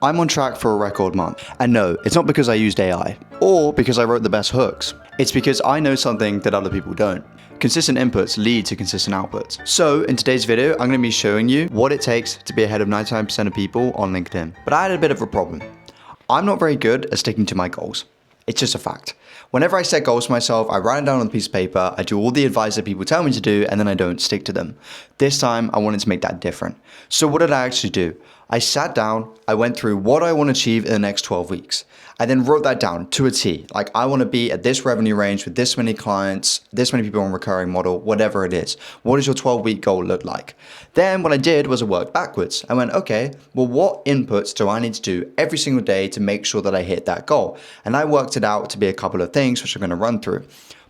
I'm on track for a record month. And no, it's not because I used AI or because I wrote the best hooks. It's because I know something that other people don't. Consistent inputs lead to consistent outputs. So in today's video, I'm going to be showing you what it takes to be ahead of 99% of people on LinkedIn. But I had a bit of a problem. I'm not very good at sticking to my goals. It's just a fact. Whenever I set goals for myself, I write them down on a piece of paper, I do all the advice that people tell me to do, and then I don't stick to them. This time, I wanted to make that different. So what did I actually do? I sat down, I went through what I want to achieve in the next 12 weeks. I then wrote that down to a T. Like, I want to be at this revenue range with this many clients, this many people on recurring model, whatever it is. What does your 12-week goal look like? Then what I did was I worked backwards. I went, okay, well, what inputs do I need to do every single day to make sure that I hit that goal? And I worked it out to be a couple of things, which I'm going to run through.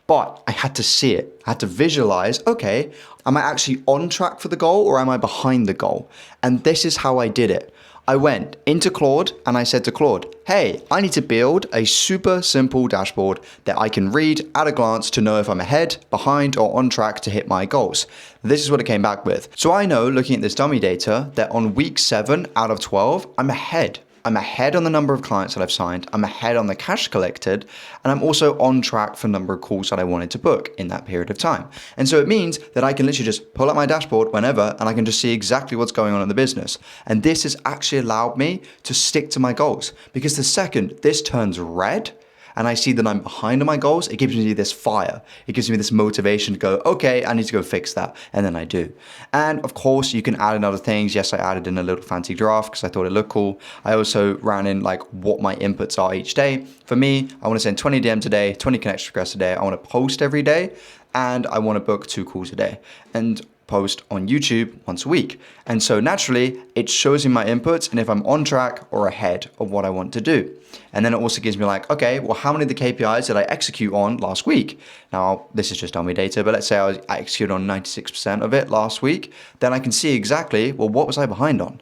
But I had to see it. I had to visualize, okay, am I actually on track for the goal or am I behind the goal? And this is how I did it. I went into Claude and I said to Claude, hey, I need to build a super simple dashboard that I can read at a glance to know if I'm ahead, behind, or on track to hit my goals. This is what it came back with. So I know, looking at this dummy data, that on week 7 out of 12, I'm ahead. I'm ahead on the number of clients that I've signed, I'm ahead on the cash collected, and I'm also on track for the number of calls that I wanted to book in that period of time. And so it means that I can literally just pull up my dashboard whenever, and I can just see exactly what's going on in the business. And this has actually allowed me to stick to my goals, because the second this turns red, and I see that I'm behind on my goals, it gives me this fire. It gives me this motivation to go, okay, I need to go fix that. And then I do. And of course, you can add in other things. Yes, I added in a little fancy graph because I thought it looked cool. I also ran in like what my inputs are each day. For me, I want to send 20 DMs a day, 20 connection requests a day. I want to post every day, and I want to book 2 calls a day. And post on YouTube once a week. And so naturally, it shows me my inputs and if I'm on track or ahead of what I want to do. And then it also gives me like, okay, well, how many of the KPIs did I execute on last week? Now, this is just dummy data, but let's say I executed on 96% of it last week. Then I can see exactly, well, what was I behind on?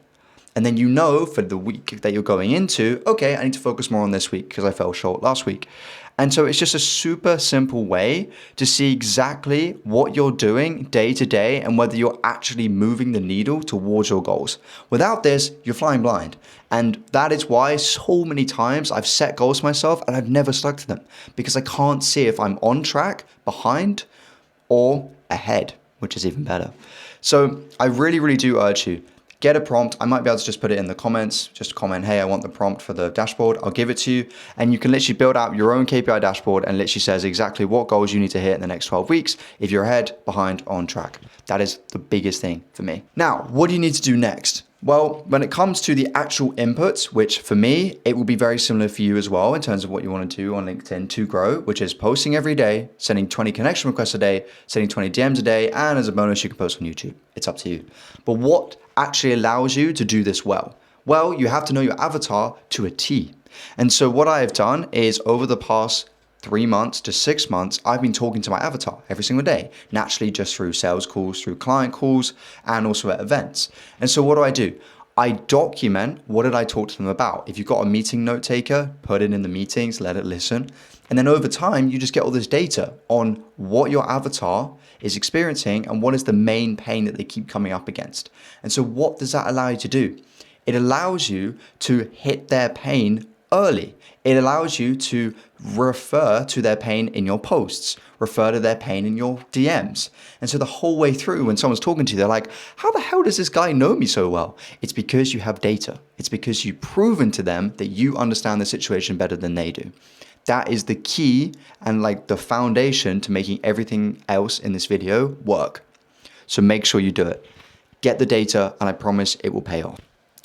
And then you know for the week that you're going into, okay, I need to focus more on this week because I fell short last week. And so it's just a super simple way to see exactly what you're doing day to day and whether you're actually moving the needle towards your goals. Without this, you're flying blind. And that is why so many times I've set goals for myself and I've never stuck to them because I can't see if I'm on track, behind, or ahead, which is even better. So I really, really do urge you. Get a prompt. I might be able to just put it in the comments. Just comment, hey, I want the prompt for the dashboard. I'll give it to you. And you can literally build out your own KPI dashboard and literally says exactly what goals you need to hit in the next 12 weeks if you're ahead, behind, on track. That is the biggest thing for me. Now, what do you need to do next? Well, when it comes to the actual inputs, which for me, it will be very similar for you as well in terms of what you want to do on LinkedIn to grow, which is posting every day, sending 20 connection requests a day, sending 20 DMs a day, and as a bonus, you can post on YouTube. It's up to you. But what actually allows you to do this well? Well, you have to know your avatar to a T. And so what I have done is over the past 3 months to 6 months, I've been talking to my avatar every single day, naturally just through sales calls, through client calls, and also at events. And so what do? I document what did I talk to them about. If you've got a meeting note taker, put it in the meetings, let it listen. And then over time, you just get all this data on what your avatar is experiencing and what is the main pain that they keep coming up against. And so what does that allow you to do? It allows you to hit their pain early. It allows you to refer to their pain in your posts, refer to their pain in your DMs. And so the whole way through, when someone's talking to you, they're like, how the hell does this guy know me so well? It's because you have data. It's because you've proven to them that you understand the situation better than they do. That is the key and like the foundation to making everything else in this video work. So make sure you do it. Get the data and I promise it will pay off.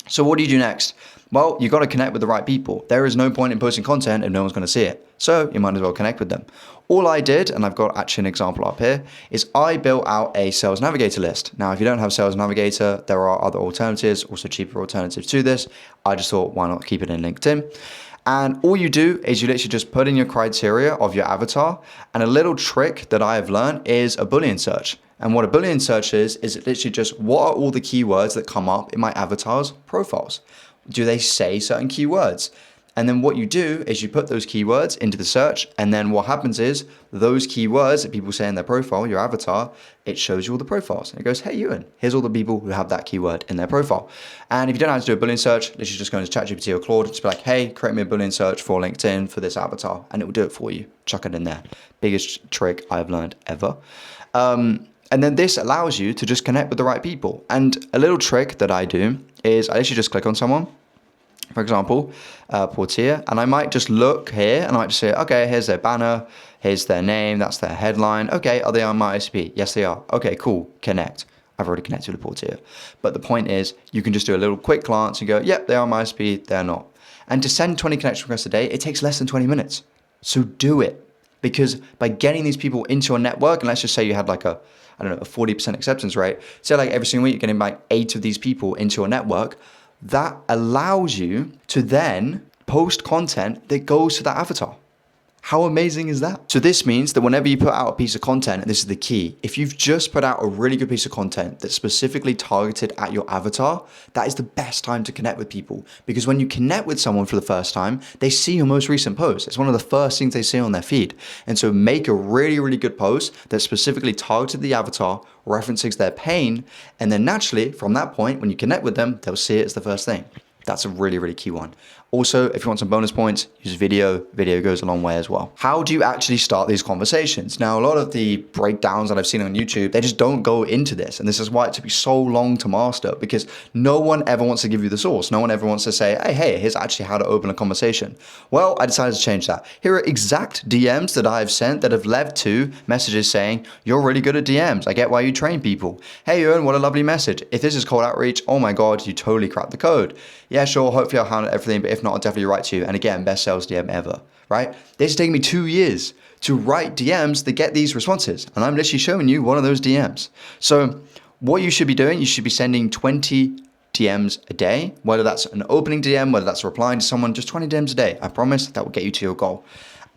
So what do you do next? Well, you got to connect with the right people. There is no point in posting content if no one's going to see it. So you might as well connect with them. All I did, and I've got actually an example up here, is I built out a Sales Navigator list. Now, if you don't have Sales Navigator, there are other alternatives, also cheaper alternatives to this. I just thought, why not keep it in LinkedIn? And all you do is you literally just put in your criteria of your avatar. And a little trick that I have learned is a Boolean search. And what a Boolean search is it literally just what are all the keywords that come up in my avatar's profiles? Do they say certain keywords? And then what you do is you put those keywords into the search, and then what happens is those keywords that people say in their profile, your avatar, it shows you all the profiles. And it goes, hey, Euan, here's all the people who have that keyword in their profile. And if you don't know how to do a Boolean search, literally just go into ChatGPT or Claude, just be like, hey, create me a Boolean search for LinkedIn for this avatar, and it will do it for you. Chuck it in there. Biggest trick I've learned ever. And then this allows you to just connect with the right people. And a little trick that I do is I actually just click on someone. For example, Portier, and I might just look here and I might just say, okay, here's their banner, here's their name, that's their headline. Okay, are they on my ICP? Yes, they are. Okay, cool, connect. I've already connected with Portier. But the point is, you can just do a little quick glance and go, yep, they are on my ICP, they're not. And to send 20 connection requests a day, it takes less than 20 minutes. So do it. Because by getting these people into your network, and let's just say you had like a 40% acceptance rate, say like every single week you're getting like 8 of these people into your network, that allows you to then post content that goes to that avatar. How amazing is that? So this means that whenever you put out a piece of content, and this is the key, if you've just put out a really good piece of content that's specifically targeted at your avatar, that is the best time to connect with people. Because when you connect with someone for the first time, they see your most recent post. It's one of the first things they see on their feed. And so make a really, really good post that's specifically targeted the avatar, referencing their pain, and then naturally, from that point, when you connect with them, they'll see it as the first thing. That's a really, really key one. Also, if you want some bonus points, use video. Video goes a long way as well. How do you actually start these conversations? Now, a lot of the breakdowns that I've seen on YouTube, they just don't go into this. And this is why it took me so long to master, because no one ever wants to give you the source. No one ever wants to say, hey, here's actually how to open a conversation. Well, I decided to change that. Here are exact DMs that I've sent that have led to messages saying, you're really good at DMs. I get why you train people. Hey, Euan, what a lovely message. If this is cold outreach, oh my God, you totally cracked the code. Yeah, sure, hopefully I'll handle everything, but if not, I'll definitely write to you. And again, best sales DM ever, right? This has taken me 2 years to write DMs that get these responses. And I'm literally showing you one of those DMs. So what you should be doing, you should be sending 20 DMs a day, whether that's an opening DM, whether that's replying to someone, just 20 DMs a day. I promise that will get you to your goal.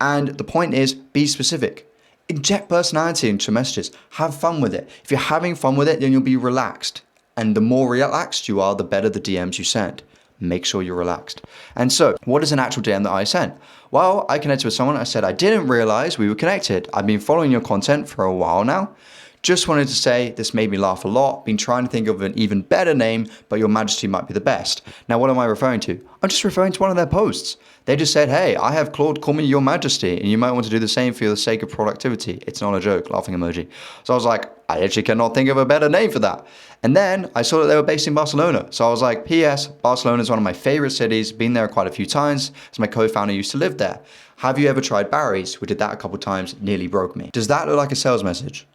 And the point is, be specific. Inject personality into messages. Have fun with it. If you're having fun with it, then you'll be relaxed. And the more relaxed you are, the better the DMs you send. Make sure you're relaxed. And so, what is an actual DM that I sent? Well, I connected with someone. I said, I didn't realize we were connected. I've been following your content for a while now. Just wanted to say this made me laugh a lot. Been trying to think of an even better name, but your majesty might be the best. Now, what am I referring to? I'm just referring to one of their posts. They just said, hey, I have Claude call me your majesty, and you might want to do the same for the sake of productivity. It's not a joke, laughing emoji. So I was like, I actually cannot think of a better name for that. And then I saw that they were based in Barcelona. So I was like, P.S. Barcelona is one of my favorite cities. Been there quite a few times, as my co-founder used to live there. Have you ever tried Barry's? We did that a couple times, nearly broke me. Does that look like a sales message?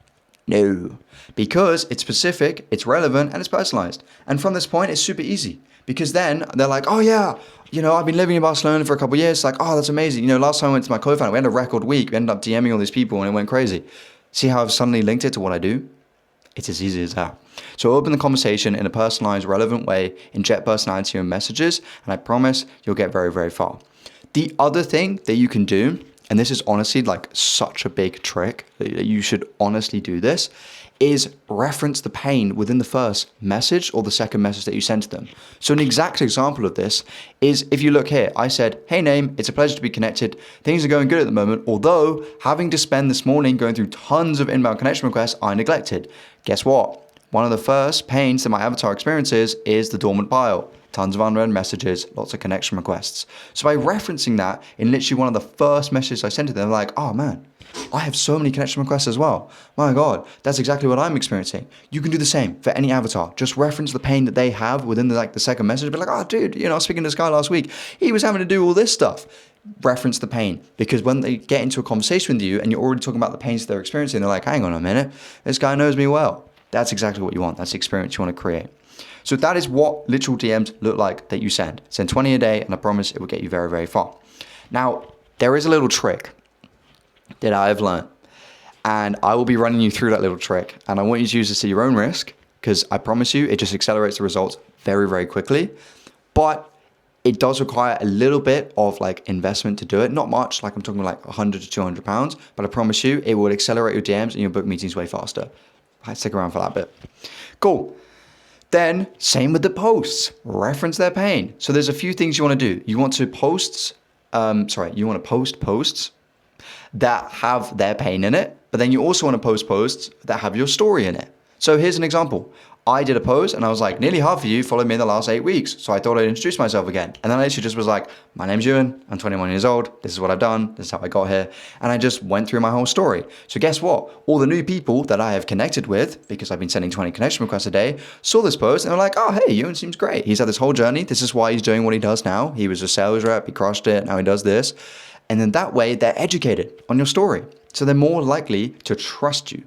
No, because it's specific, it's relevant, and it's personalized. And from this point, it's super easy, because then they're like, oh yeah, I've been living in Barcelona for a couple of years. It's like, oh, that's amazing. Last time I went to my co-founder, we had a record week. We ended up DMing all these people and it went crazy. See how I've suddenly linked it to what I do? It's as easy as that. So open the conversation in a personalized, relevant way, inject personality in messages, and I promise you'll get very, very far. The other thing that you can do, and this is honestly like such a big trick, that you should honestly do this, is reference the pain within the first message or the second message that you send to them. So an exact example of this is, if you look here, I said, hey name, it's a pleasure to be connected. Things are going good at the moment, although having to spend this morning going through tons of inbound connection requests, I neglected. Guess what? One of the first pains that my avatar experiences is the dormant pile. Tons of unread messages, lots of connection requests. So by referencing that in literally one of the first messages I sent to them, they're like, oh man, I have so many connection requests as well. My God, that's exactly what I'm experiencing. You can do the same for any avatar. Just reference the pain that they have within the second message. Be like, oh dude, I was speaking to this guy last week. He was having to do all this stuff. Reference the pain, because when they get into a conversation with you and you're already talking about the pains they're experiencing, they're like, hang on a minute, this guy knows me well. That's exactly what you want. That's the experience you want to create. So that is what literal DMs look like that you send. Send 20 a day, and I promise it will get you very, very far. Now, there is a little trick that I have learned, and I will be running you through that little trick. And I want you to use this at your own risk, because I promise you, it just accelerates the results very, very quickly. But it does require a little bit of investment to do it. Not much, I'm talking like 100 to 200 pounds, but I promise you, it will accelerate your DMs and your book meetings way faster. Right, stick around for that bit. Cool. Then, same with the posts. Reference their pain. So there's a few things you want to do. You want to posts you want to post posts that have their pain in it, but then you also want to post posts that have your story in it. So here's an example. I did a post and I was like, nearly half of you followed me in the last 8 weeks. So I thought I'd introduce myself again. And then I literally just was like, my name's Euan, I'm 21 years old. This is what I've done. This is how I got here. And I just went through my whole story. So guess what? All the new people that I have connected with, because I've been sending 20 connection requests a day, saw this post and they're like, oh, hey, Euan seems great. He's had this whole journey. This is why he's doing what he does now. He was a sales rep. He crushed it. Now he does this. And then that way they're educated on your story. So they're more likely to trust you.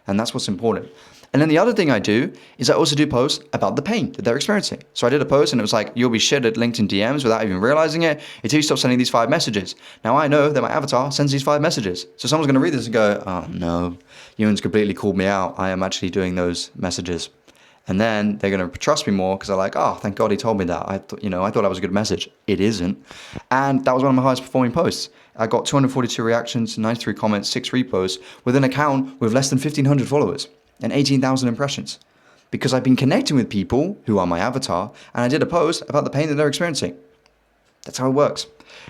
And that's what's important. And then the other thing I do is I also do posts about the pain that they're experiencing. So I did a post and it was like, you'll be shit at LinkedIn DMs without even realizing it until you stop sending these 5 messages. Now I know that my avatar sends these 5 messages. So someone's going to read this and go, oh no, Euan's completely called me out. I am actually doing those messages. And then they're going to trust me more because they're like, oh, thank God he told me that. I thought that was a good message. It isn't. And that was one of my highest performing posts. I got 242 reactions, 93 comments, 6 reposts with an account with less than 1,500 followers and 18,000 impressions. Because I've been connecting with people who are my avatar and I did a post about the pain that they're experiencing. That's how it works.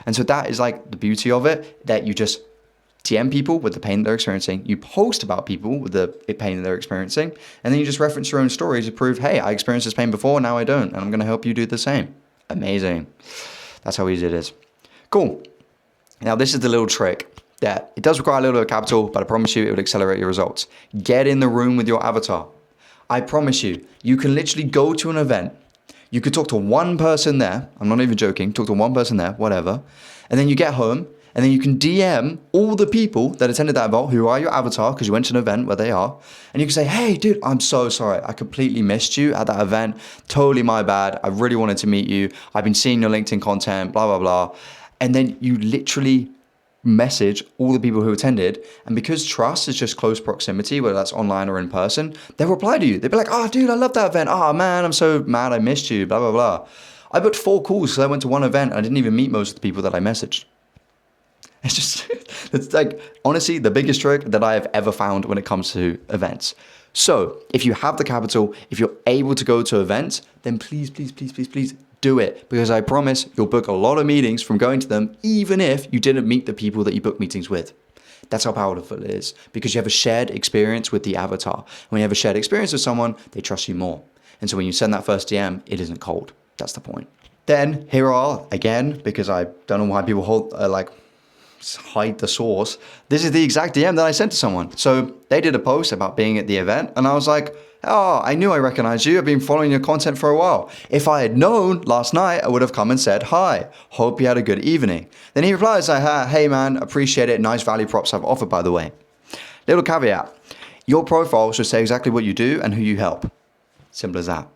And so that is like the beauty of it, that you just DM people with the pain that they're experiencing. You post about people with the pain that they're experiencing. And then you just reference your own story to prove, hey, I experienced this pain before, now I don't. And I'm going to help you do the same. Amazing. That's how easy it is. Cool. Now, this is the little trick that it does require a little bit of capital, but I promise you it would accelerate your results. Get in the room with your avatar. I promise you, you can literally go to an event. You could talk to one person there. I'm not even joking. Talk to one person there, whatever. And then you get home and then you can DM all the people that attended that event who are your avatar because you went to an event where they are. And you can say, hey, dude, I'm so sorry. I completely missed you at that event. Totally my bad. I really wanted to meet you. I've been seeing your LinkedIn content, blah, blah, blah. And then you literally message all the people who attended, and because trust is just close proximity, whether that's online or in person, they'll reply to you. They'll be like, oh dude, I love that event. Oh man, I'm so mad I missed you, blah, blah, blah. I booked 4 calls because I went to one event and I didn't even meet most of the people that I messaged. It's just, it's like, honestly, the biggest trick that I have ever found when it comes to events. So if you have the capital, if you're able to go to events, then please, please, please, please, please do it, because I promise you'll book a lot of meetings from going to them, even if you didn't meet the people that you book meetings with. That's how powerful it is, because you have a shared experience with the avatar. When you have a shared experience with someone, they trust you more. And so when you send that first DM, it isn't cold. That's the point. Then here are, again, because I don't know why people hide the source. This is the exact DM that I sent to someone. So they did a post about being at the event and I was like, oh, I knew I recognized you. I've been following your content for a while. If I had known last night, I would have come and said, hi, hope you had a good evening. Then he replies, hey man, appreciate it. Nice value props I've offered, by the way. Little caveat, your profile should say exactly what you do and who you help. Simple as that.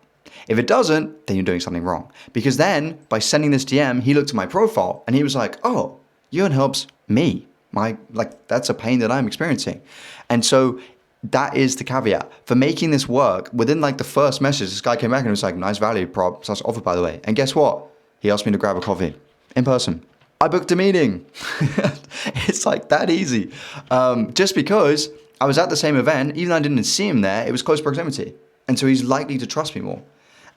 If it doesn't, then you're doing something wrong. Because then by sending this DM, he looked at my profile and he was like, oh, Euan helps me. That's a pain that I'm experiencing. And so that is the caveat. For making this work, within the first message, this guy came back and was like, nice value prop, that's offered, by the way. And guess what? He asked me to grab a coffee in person. I booked a meeting. It's like that easy. Just because I was at the same event, even though I didn't see him there, it was close proximity. And so he's likely to trust me more.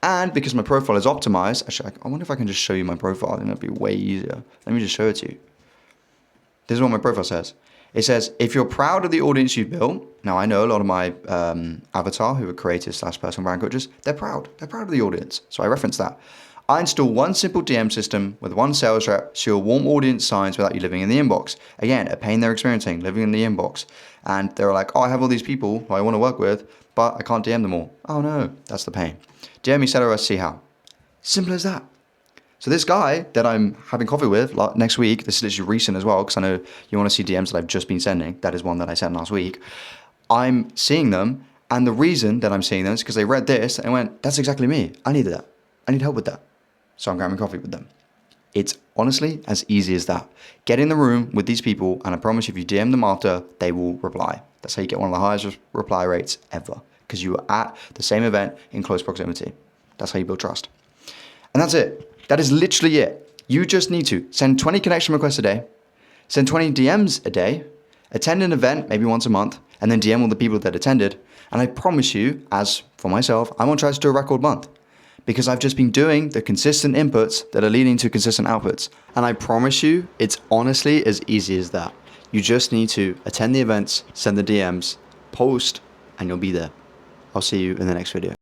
And because my profile is optimized, actually, I wonder if I can just show you my profile. I think that'd be way easier. Let me just show it to you. This is what my profile says. It says, if you're proud of the audience you've built, now I know a lot of my avatar who are creators / personal brand coaches, they're proud. They're proud of the audience. So I reference that. I install one simple DM system with one sales rep so your warm audience signs without you living in the inbox. Again, a pain they're experiencing, living in the inbox. And they're like, oh, I have all these people who I want to work with, but I can't DM them all. Oh no, that's the pain. DM me SetterOS, see how. Simple as that. So this guy that I'm having coffee with next week, this is literally recent as well, because I know you want to see DMs that I've just been sending. That is one that I sent last week. I'm seeing them, and the reason that I'm seeing them is because they read this and went, that's exactly me. I needed that. I need help with that. So I'm grabbing coffee with them. It's honestly as easy as that. Get in the room with these people, and I promise you, if you DM them after, they will reply. That's how you get one of the highest reply rates ever, because you were at the same event in close proximity. That's how you build trust. And that's it. That is literally it. You just need to send 20 connection requests a day, send 20 DMs a day, attend an event maybe once a month, and then DM all the people that attended. And I promise you, as for myself, I'm on track to do a record month. because I've just been doing the consistent inputs that are leading to consistent outputs. And I promise you, it's honestly as easy as that. You just need to attend the events, send the DMs, post, and you'll be there. I'll see you in the next video.